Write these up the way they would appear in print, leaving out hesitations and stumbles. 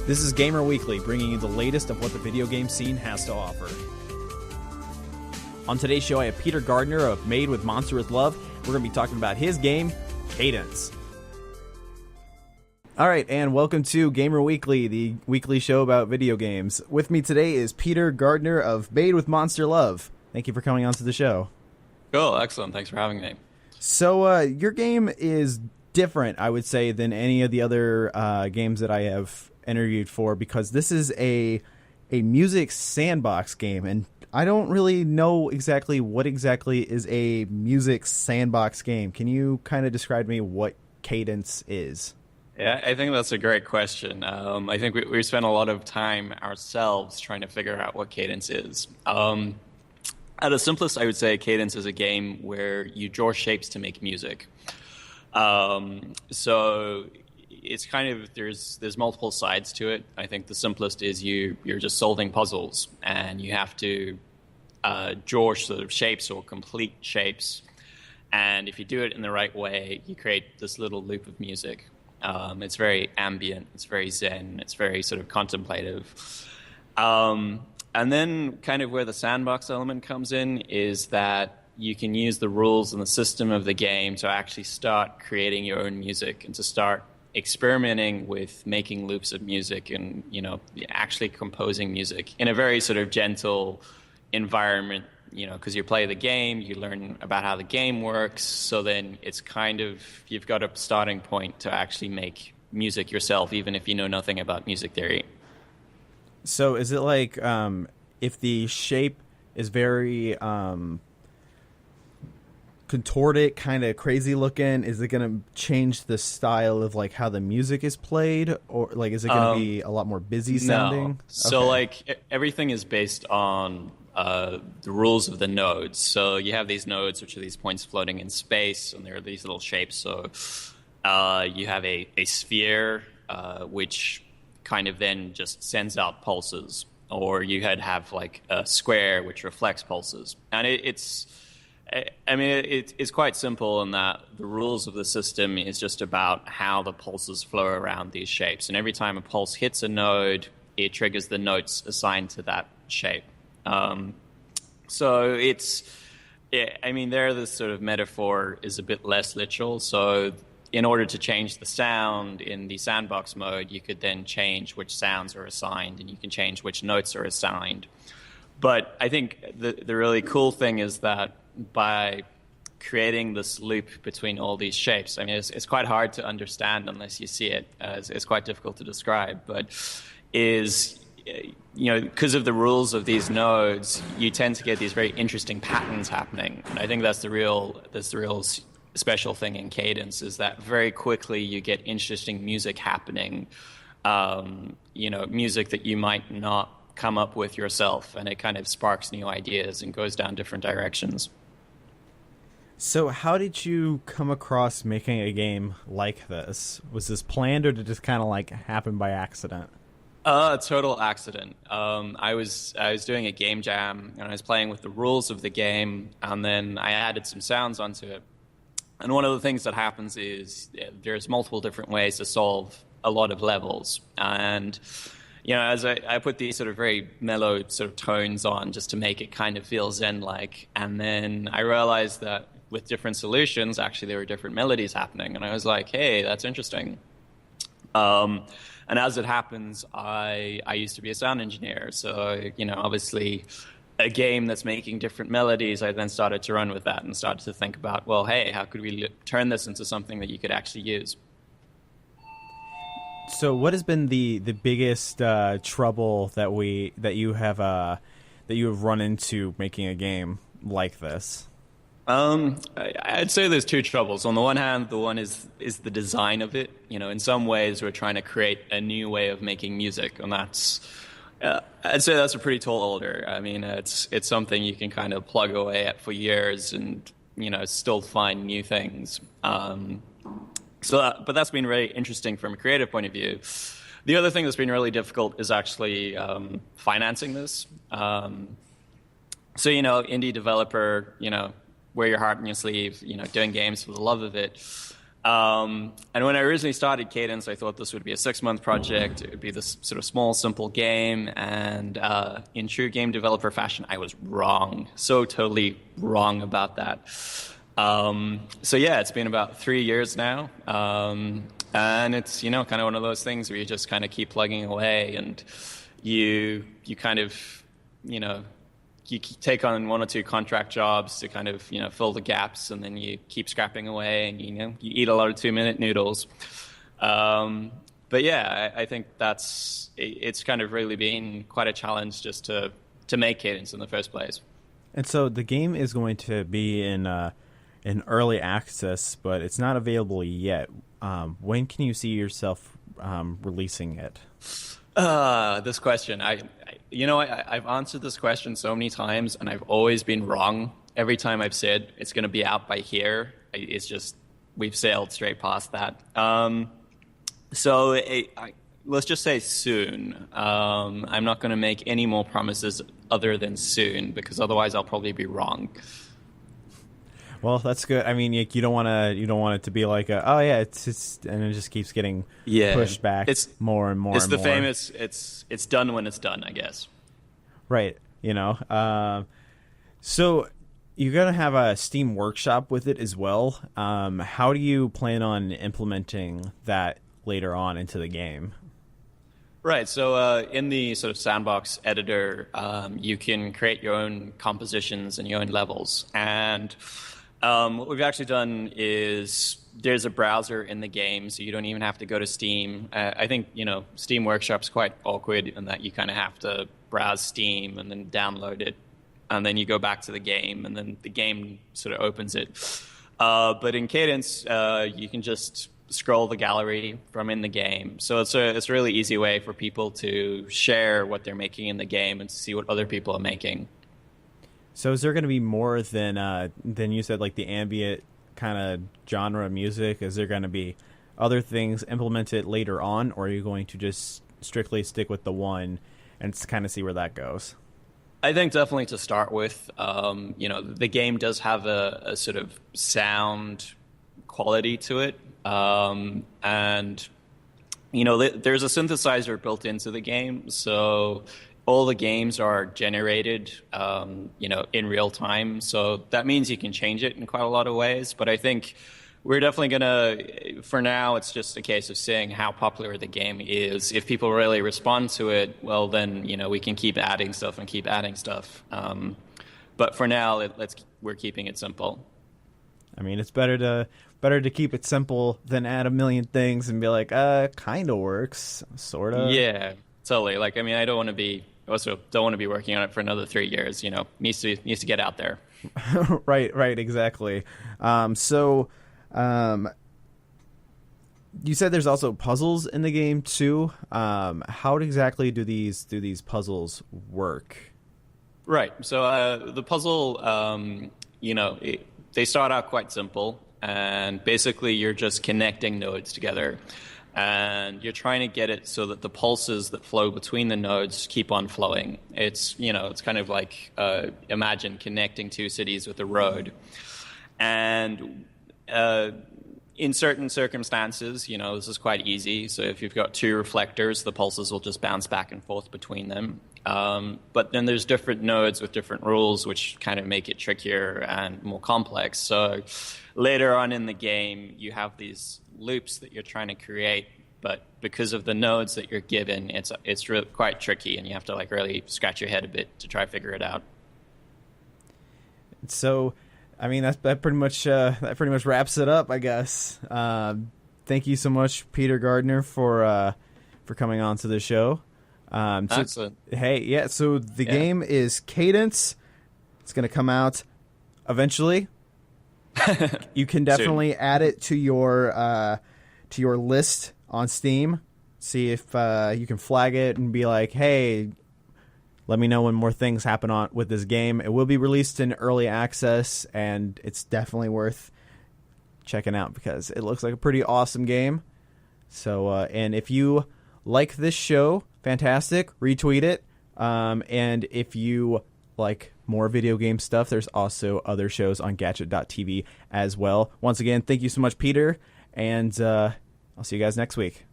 This is Gamer Weekly, bringing you the latest of what the video game scene has to offer. On today's show, I have Peter Gardner of Made with Monster with Love. We're going to be talking about his game, Cadence. All right, and welcome to Gamer Weekly, the weekly show about video games. With me today is Peter Gardner of Made with Monster Love. Thank you for coming on to the show. Cool, excellent. Thanks for having me. So, your game is different, I would say, than any of the other games that I have interviewed for, because this is a music sandbox game, and I don't really know exactly what exactly is a music sandbox game. Can you kind of describe to me what Cadence is? Yeah, I think that's a great question. I think we spent a lot of time ourselves trying to figure out what Cadence is. At its simplest, I would say Cadence is a game where you draw shapes to make music. So it's kind of, there's multiple sides to it. I think the simplest is you're just solving puzzles, and you have to draw sort of shapes or complete shapes. And if you do it in the right way, you create this little loop of music. It's very ambient, it's very zen, it's very sort of contemplative. And then kind of where the sandbox element comes in is that you can use the rules and the system of the game to actually start creating your own music and to start experimenting with making loops of music and, you know, actually composing music in a very sort of gentle environment, you know, because you play the game, you learn about how the game works, so then it's kind of, you've got a starting point to actually make music yourself, even if you know nothing about music theory. So is it like, if the shape is very contorted, kind of crazy looking, is it going to change the style of like how the music is played, or like is it going to be a lot more busy sounding? No. So like everything is based on the rules of the nodes. So you have these nodes, which are these points floating in space, and there are these little shapes. So you have a sphere, which kind of then just sends out pulses, or you could have like a square, which reflects pulses. And it's quite simple in that the rules of the system is just about how the pulses flow around these shapes. And every time a pulse hits a node, it triggers the notes assigned to that shape. So there the sort of metaphor is a bit less literal. So in order to change the sound in the sandbox mode, you could then change which sounds are assigned, and you can change which notes are assigned. But I think the really cool thing is that by creating this loop between all these shapes, I mean, it's quite hard to understand unless you see it. It's quite difficult to describe, but because of the rules of these nodes, you tend to get these very interesting patterns happening. And I think that's the real special thing in Cadence, is that very quickly you get interesting music happening, music that you might not come up with yourself, and it kind of sparks new ideas and goes down different directions. So how did you come across making a game like this? Was this planned, or did it just kind of like happen by accident? Total accident. I was doing a game jam, and I was playing with the rules of the game, and then I added some sounds onto it. And one of the things that happens is there's multiple different ways to solve a lot of levels. And, you know, as I put these sort of very mellow sort of tones on just to make it kind of feel zen-like. And then I realized that with different solutions, actually there were different melodies happening. And I was like, hey, that's interesting. And as it happens, I used to be a sound engineer. So, you know, obviously a game that's making different melodies, I then started to run with that and started to think about, well, hey, how could we turn this into something that you could actually use? So what has been the biggest trouble that you have run into making a game like this? I'd say there's two troubles. On the one hand, the one is the design of it. You know, in some ways, we're trying to create a new way of making music, and that's I'd say that's a pretty tall order. I mean, it's something you can kind of plug away at for years, and you know, still find new things. But that's been really interesting from a creative point of view. The other thing that's been really difficult is actually financing this. So, you know, indie developer, you know, wear your heart on your sleeve, you know, doing games for the love of it. And when I originally started Cadence, I thought this would be a 6-month project. It would be this sort of small, simple game. And in true game developer fashion, I was wrong. So totally wrong about that. So yeah, it's been about 3 years now. And it's, kind of one of those things where you just kind of keep plugging away, and you kind of, you take on 1 or 2 contract jobs to kind of, fill the gaps, and then you keep scrapping away, and, you eat a lot of 2-minute noodles. But yeah, I think it's kind of really been quite a challenge just to make Cadence in the first place. And so the game is going to be in early access, but it's not available yet. When can you see yourself releasing it? This question, I've answered this question so many times, and I've always been wrong. Every time I've said it's going to be out by here, it's just we've sailed straight past that. So let's just say soon. I'm not going to make any more promises other than soon, because otherwise I'll probably be wrong. Well, that's good. I mean, you don't want it to be like it's and it just keeps getting pushed back more and more. It's and the more. famous it's done when it's done, I guess. Right. So you're gonna have a Steam Workshop with it as well. How do you plan on implementing that later on into the game? Right. So in the sort of sandbox editor, you can create your own compositions and your own levels. And what we've actually done is there's a browser in the game, so you don't even have to go to Steam. I think, Steam Workshop's quite awkward in that you kind of have to browse Steam and then download it, and then you go back to the game, and then the game sort of opens it. But in Cadence, you can just scroll the gallery from in the game. So it's a really easy way for people to share what they're making in the game and to see what other people are making. So is there going to be more than you said, like the ambient kind of genre music? Is there going to be other things implemented later on, or are you going to just strictly stick with the one and kind of see where that goes? I think definitely to start with, the game does have a sort of sound quality to it. And, there's a synthesizer built into the game, so all the games are generated, in real time. So that means you can change it in quite a lot of ways. But I think we're definitely going to, for now, it's just a case of seeing how popular the game is. If people really respond to it, well, then, we can keep adding stuff and keep adding stuff. But for now, we're keeping it simple. I mean, it's better to keep it simple than add a million things and be like, kind of works, sort of. Yeah, totally. I don't want to be working on it for another 3 years. Needs to get out there. Right, exactly. So you said there's also puzzles in the game too. How exactly do these puzzles work? Right. So the puzzle, they start out quite simple, and basically you're just connecting nodes together, and you're trying to get it so that the pulses that flow between the nodes keep on flowing. It's kind of like imagine connecting 2 cities with a road, and in certain circumstances, this is quite easy. So if you've got 2 reflectors, the pulses will just bounce back and forth between them. But then there's different nodes with different rules, which kind of make it trickier and more complex. So later on in the game, you have these loops that you're trying to create, but because of the nodes that you're given, it's really quite tricky, and you have to really scratch your head a bit to try to figure it out. So, I mean, that pretty much wraps it up, I guess. Thank you so much, Peter Gardner, for coming on to the show. Excellent. So the game is Cadence. It's going to come out eventually. You can definitely add it to your list on Steam. See if you can flag it and be like, hey, let me know when more things happen with this game. It will be released in early access, and it's definitely worth checking out because it looks like a pretty awesome game. So, and if you like this show, fantastic, retweet it. And if you like more video game stuff, there's also other shows on gadget.tv as well. Once again, thank you so much, Peter. and I'll see you guys next week.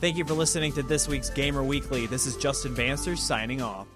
Thank you for listening to this week's Gamer Weekly. This is Justin Banster signing off.